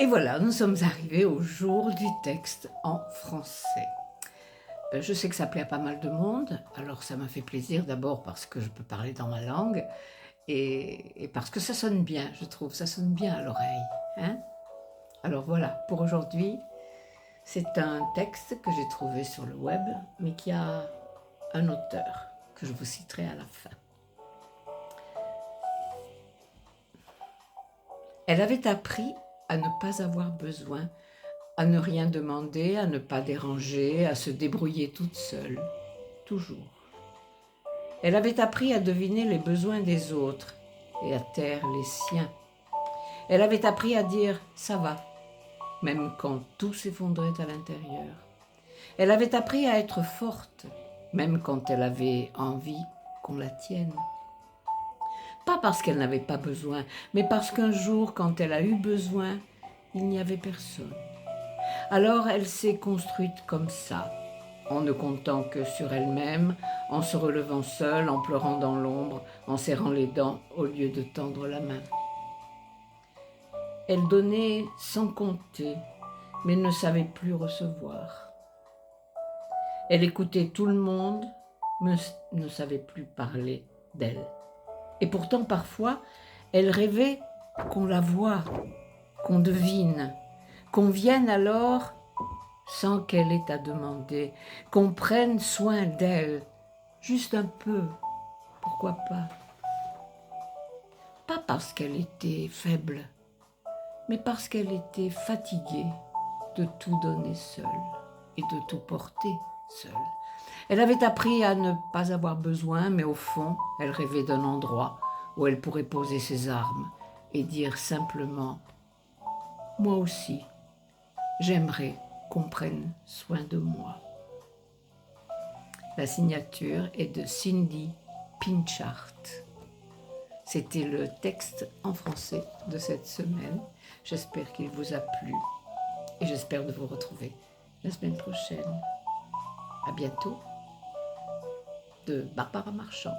Et voilà, nous sommes arrivés au jour du texte en français. Je sais que ça plaît à pas mal de monde, alors ça m'a fait plaisir d'abord parce que je peux parler dans ma langue et parce que ça sonne bien, je trouve, ça sonne bien à l'oreille. Hein? Alors voilà, pour aujourd'hui, c'est un texte que j'ai trouvé sur le web, mais qui a un auteur que je vous citerai à la fin. Elle avait appris à ne pas avoir besoin, à ne rien demander, à ne pas déranger, à se débrouiller toute seule, toujours. Elle avait appris à deviner les besoins des autres et à taire les siens. Elle avait appris à dire « ça va », même quand tout s'effondrait à l'intérieur. Elle avait appris à être forte, même quand elle avait envie qu'on la tienne. Pas parce qu'elle n'avait pas besoin, mais parce qu'un jour, quand elle a eu besoin, il n'y avait personne. Alors elle s'est construite comme ça, en ne comptant que sur elle-même, en se relevant seule, en pleurant dans l'ombre, en serrant les dents au lieu de tendre la main. Elle donnait sans compter, mais ne savait plus recevoir. Elle écoutait tout le monde, mais ne savait plus parler d'elle. Et pourtant, parfois, elle rêvait qu'on la voie, qu'on devine, qu'on vienne alors sans qu'elle ait à demander, qu'on prenne soin d'elle, juste un peu, pourquoi pas. Pas parce qu'elle était faible, mais parce qu'elle était fatiguée de tout donner seule et de tout porter seule. Elle avait appris à ne pas avoir besoin, mais au fond, elle rêvait d'un endroit où elle pourrait poser ses armes et dire simplement « Moi aussi, j'aimerais qu'on prenne soin de moi ». La signature est de Cindy Pinchart. C'était le texte en français de cette semaine. J'espère qu'il vous a plu et j'espère de vous retrouver la semaine prochaine. À bientôt, de Barbara Marchand.